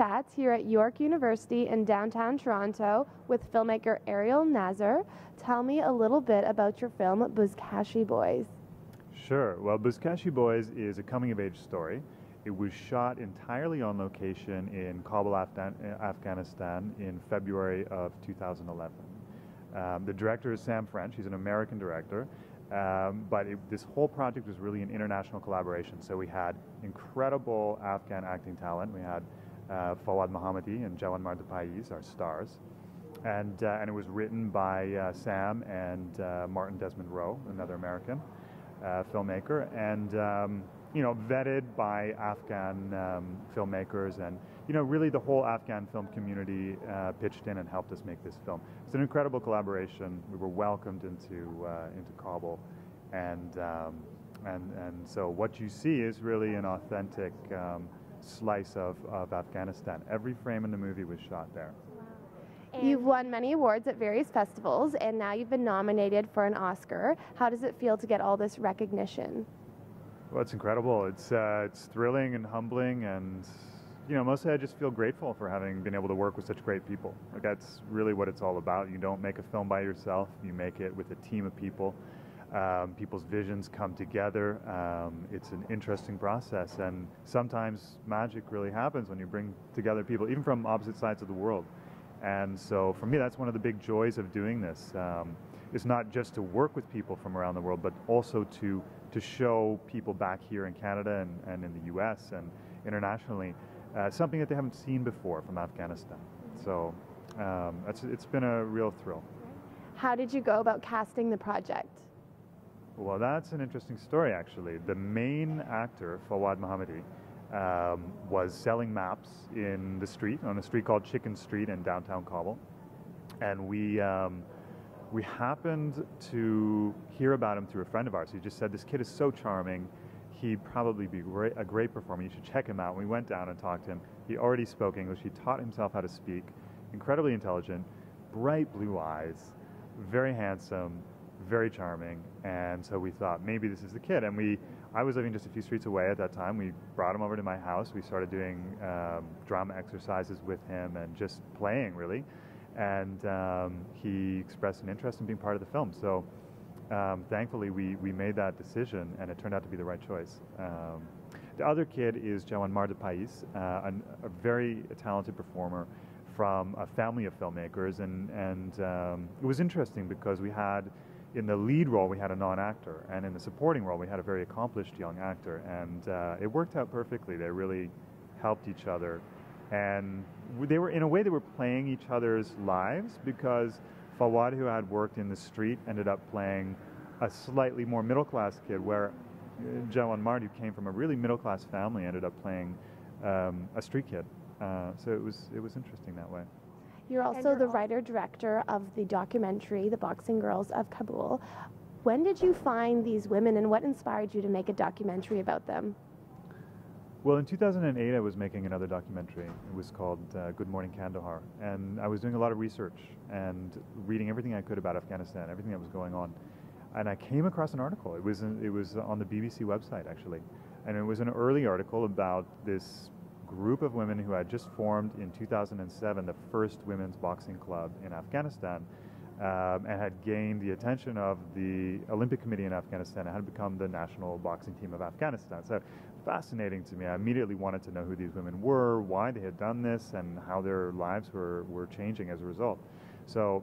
chats here at York University in downtown Toronto with filmmaker Ariel Nasr. Tell me a little bit about your film, Buzkashi Boys. Sure. Well, Buzkashi Boys is a coming-of-age story. It was shot entirely on location in Kabul, Afghanistan in February of 2011. The director is Sam French. He's an American director. But this whole project was really an international collaboration. So we had incredible Afghan acting talent. We had Fawad Mohammadi and Jawan Mardapais, our stars. And it was written by Sam and Martin Desmond Rowe, another American filmmaker, and vetted by Afghan filmmakers, and really the whole Afghan film community pitched in and helped us make this film. It's an incredible collaboration. We were welcomed into Kabul, and so what you see is really an authentic slice of Afghanistan. Every frame in the movie was shot there. You've won many awards at various festivals, and now you've been nominated for an Oscar. How does it feel to get all this recognition? Well, it's incredible. It's thrilling and humbling, and mostly I just feel grateful for having been able to work with such great people. Like, that's really what it's all about. You don't make a film by yourself. You make it with a team of people. People's visions come together. It's an interesting process, and sometimes magic really happens when you bring together people, even from opposite sides of the world. And so for me, that's one of the big joys of doing this. It's not just to work with people from around the world, but also to show people back here in Canada and in the US and internationally something that they haven't seen before from Afghanistan. So it's been a real thrill. How did you go about casting the project? Well, that's an interesting story, actually. The main actor, Fawad Mohammadi, was selling maps on a street called Chicken Street in downtown Kabul, and we happened to hear about him through a friend of ours. He just said, "This kid is so charming. He'd probably be a great performer. You should check him out." We went down and talked to him. He already spoke English. He taught himself how to speak. Incredibly intelligent, bright blue eyes, very handsome, very charming. And so we thought, maybe this is the kid. And I was living just a few streets away at that time. We brought him over to my house. We started doing drama exercises with him and just playing, really. And he expressed an interest in being part of the film. So thankfully, we made that decision, and it turned out to be the right choice. The other kid is Jawan Mardapais, a very talented performer from a family of filmmakers. And it was interesting because in the lead role, we had a non-actor, and in the supporting role, we had a very accomplished young actor, and it worked out perfectly. They really helped each other, and they were playing each other's lives, because Fawad, who had worked in the street, ended up playing a slightly more middle-class kid, where Jawan Mardi, who came from a really middle-class family, ended up playing a street kid. So it was interesting that way. You're also the writer-director of the documentary, The Boxing Girls of Kabul. When did you find these women, and what inspired you to make a documentary about them? Well, in 2008, I was making another documentary. It was called Good Morning Kandahar. And I was doing a lot of research and reading everything I could about Afghanistan, everything that was going on. And I came across an article. It was on the BBC website, actually. And it was an early article about this group of women who had just formed in 2007 the first women's boxing club in Afghanistan, and had gained the attention of the Olympic Committee in Afghanistan and had become the national boxing team of Afghanistan. So fascinating to me. I immediately wanted to know who these women were, why they had done this, and how their lives were changing as a result. So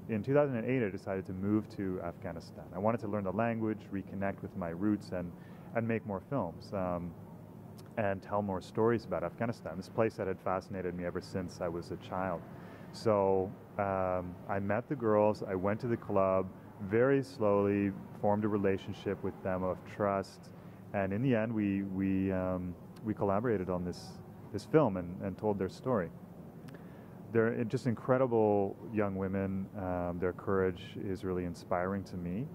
in 2008, I decided to move to Afghanistan. I wanted to learn the language, reconnect with my roots, and make more films. And tell more stories about Afghanistan, this place that had fascinated me ever since I was a child. So I met the girls, I went to the club, very slowly formed a relationship with them of trust, and in the end we collaborated on this film and told their story. They're just incredible young women. Their courage is really inspiring to me.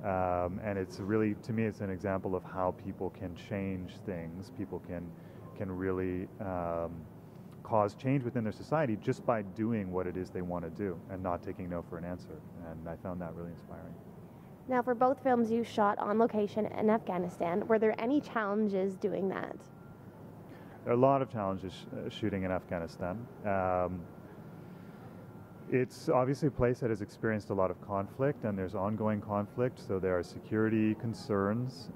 And it's really, to me, it's an example of how people can change things. People can really cause change within their society just by doing what it is they want to do and not taking no for an answer. And I found that really inspiring. Now, for both films you shot on location in Afghanistan, were there any challenges doing that? There are a lot of challenges shooting in Afghanistan. It's obviously a place that has experienced a lot of conflict, and there's ongoing conflict, so there are security concerns.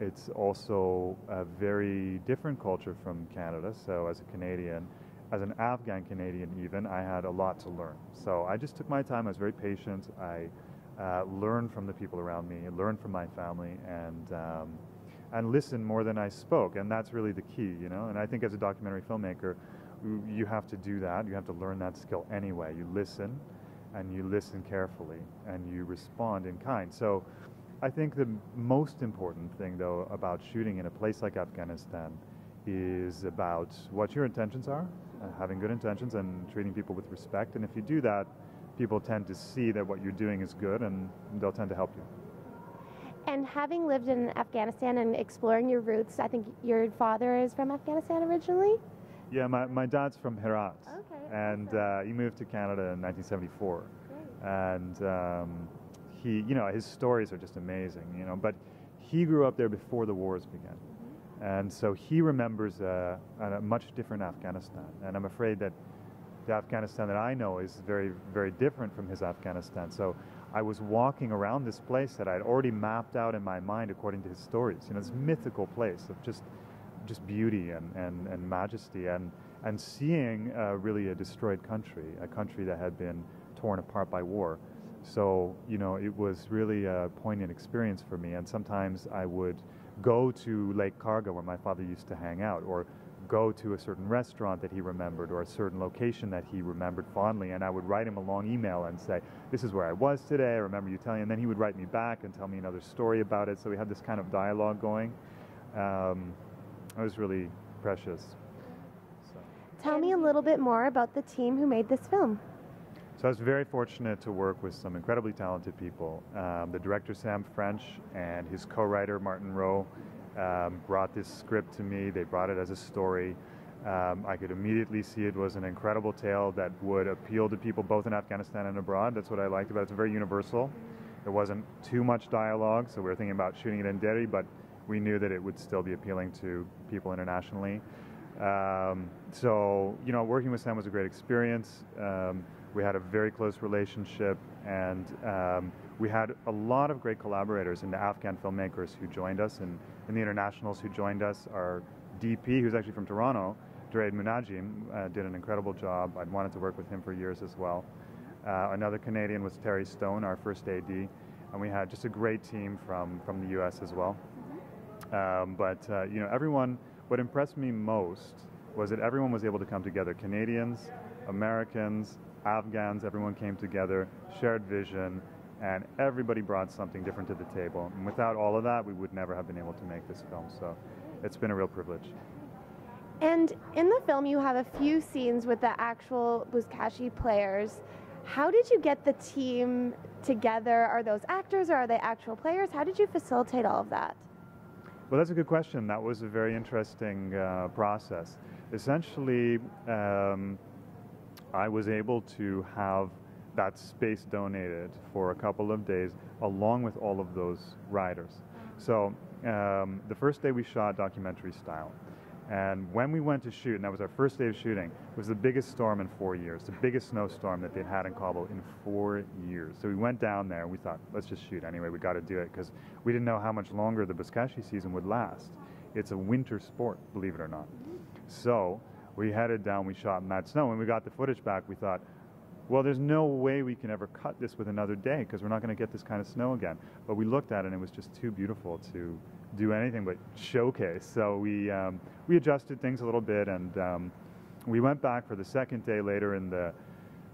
It's also a very different culture from Canada, so as a Canadian, as an Afghan Canadian even, I had a lot to learn. So I just took my time, I was very patient, I learned from the people around me, learned from my family, and listened more than I spoke, and that's really the key, you know. And I think as a documentary filmmaker, you have to do that. You have to learn that skill anyway. You listen, and you listen carefully, and you respond in kind. So I think the most important thing, though, about shooting in a place like Afghanistan is about what your intentions are, having good intentions and treating people with respect. And if you do that, people tend to see that what you're doing is good, and they'll tend to help you. And having lived in Afghanistan and exploring your roots, I think your father is from Afghanistan originally? Yeah, my dad's from Herat, Okay, and he moved to Canada in 1974. Great. And he, you know, his stories are just amazing, you know, but he grew up there before the wars began. And so he remembers a much different Afghanistan. And I'm afraid that the Afghanistan that I know is very, very different from his Afghanistan. So I was walking around this place that I'd already mapped out in my mind according to his stories. You know, this mythical place of just beauty and majesty, and seeing really a destroyed country, a country that had been torn apart by war. So, you know, it was really a poignant experience for me. And sometimes I would go to Lake Karga, where my father used to hang out, or go to a certain restaurant that he remembered, or a certain location that he remembered fondly, and I would write him a long email and say, this is where I was today, I remember you telling, and then he would write me back and tell me another story about it. So we had this kind of dialogue going. It was really precious. So. Tell me a little bit more about the team who made this film. So I was very fortunate to work with some incredibly talented people. The director, Sam French, and his co-writer, Martin Rowe, brought this script to me. They brought it as a story. I could immediately see it was an incredible tale that would appeal to people both in Afghanistan and abroad. That's what I liked about it. It's very universal. There wasn't too much dialogue, so we were thinking about shooting it in Delhi, but we knew that it would still be appealing to people internationally. So, you know, working with Sam was a great experience. We had a very close relationship, and we had a lot of great collaborators in the Afghan filmmakers who joined us, and the internationals wwho joined us. Our DP, who's actually from Toronto, Duraid Munajim, did an incredible job. I'd wanted to work with him for years as well. Another Canadian was Terry Stone, our first AD, and we had just a great team from the US as well. You know, everyone, what impressed me most was that everyone was able to come together. Canadians, Americans, Afghans, everyone came together, shared vision, and everybody brought something different to the table. And without all of that, we would never have been able to make this film. So it's been a real privilege. And in the film, you have a few scenes with the actual Buzkashi players. How did you get the team together? Are those actors or are they actual players? How did you facilitate all of that? Well, that's a good question. That was a very interesting process. Essentially, I was able to have that space donated for a couple of days along with all of those riders. So the first day we shot documentary style. And when we went to shoot, and that was our first day of shooting, it was the biggest storm in 4 years, the biggest snowstorm that they'd had in Kabul in 4 years. So we went down there and we thought, let's just shoot anyway, we got to do it, because we didn't know how much longer the Buzkashi season would last. It's a winter sport, believe it or not. So we headed down, we shot in that snow. When we got the footage back, we thought, well, there's no way we can ever cut this with another day, because we're not going to get this kind of snow again. But we looked at it and it was just too beautiful to do anything but showcase. So we adjusted things a little bit, and we went back for the second day later in the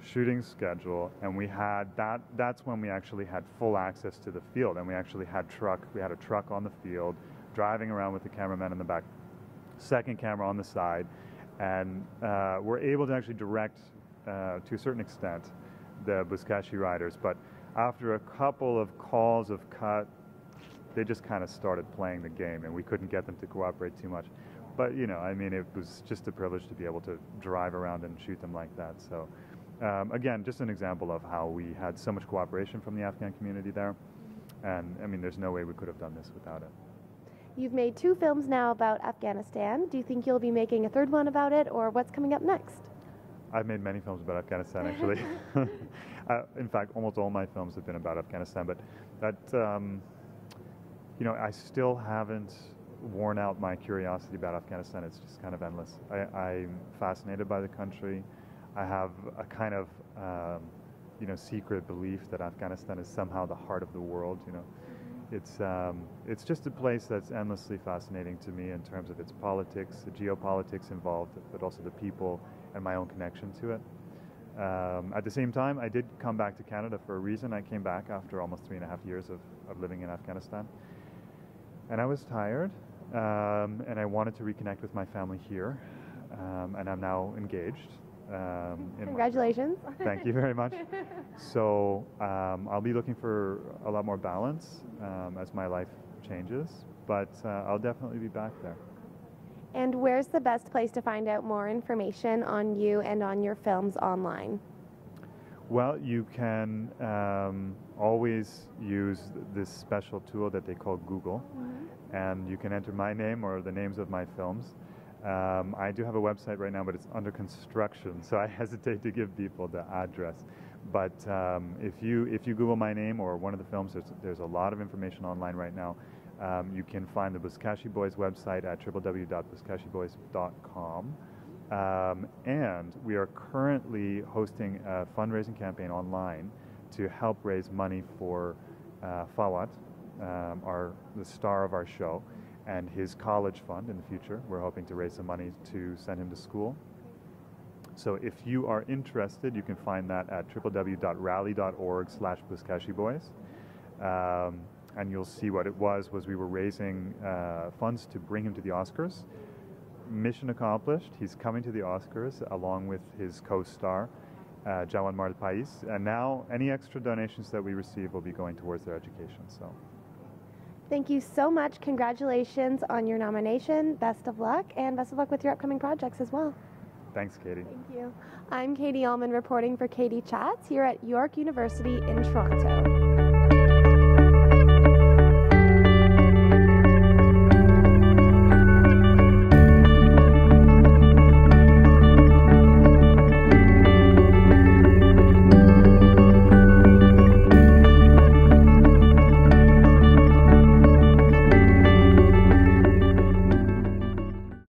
shooting schedule, and we had that's when we actually had full access to the field, and we actually had a truck on the field, driving around with the cameraman in the back, second camera on the side, and we're able to actually direct to a certain extent the Buzkashi riders. But after a couple of calls of cut, they just kind of started playing the game, and we couldn't get them to cooperate too much. But, you know, I mean, it was just a privilege to be able to drive around and shoot them like that. So, again, just an example of how we had so much cooperation from the Afghan community there. And, I mean, there's no way we could have done this without it. You've made 2 films now about Afghanistan. Do you think you'll be making a 3rd one about it, or what's coming up next? I've made many films about Afghanistan, actually. In fact, almost all my films have been about Afghanistan, but that, I still haven't worn out my curiosity about Afghanistan. It's just kind of endless. I'm fascinated by the country. I have a kind of, secret belief that Afghanistan is somehow the heart of the world, It's just a place that's endlessly fascinating to me in terms of its politics, the geopolitics involved, but also the people and my own connection to it. At the same time, I did come back to Canada for a reason. I came back after almost 3.5 years of living in Afghanistan. And I was tired, and I wanted to reconnect with my family here, and I'm now engaged. Congratulations. Thank you very much. So I'll be looking for a lot more balance as my life changes, but I'll definitely be back there. And where's the best place to find out more information on you and on your films online? Well, you can always use this special tool that they call Google, and you can enter my name or the names of my films. I do have a website right now, but it's under construction, so I hesitate to give people the address. But if you Google my name or one of the films, there's a lot of information online right now. You can find the Buzkashi Boys website at www.buzkashiboys.com. And we are currently hosting a fundraising campaign online to help raise money for Fawad, the star of our show, and his college fund in the future. We're hoping to raise some money to send him to school. So if you are interested, you can find that at www.rally.org/BuzkashiBoys. And you'll see what it was we were raising funds to bring him to the Oscars. Mission accomplished. He's coming to the Oscars along with his co-star, Jawan Marlpais. And now any extra donations that we receive will be going towards their education. So. Thank you so much. Congratulations on your nomination. Best of luck, and best of luck with your upcoming projects as well. Thanks, Katie. Thank you. I'm Katie Uhlmann reporting for Katie Chats here at York University in Toronto.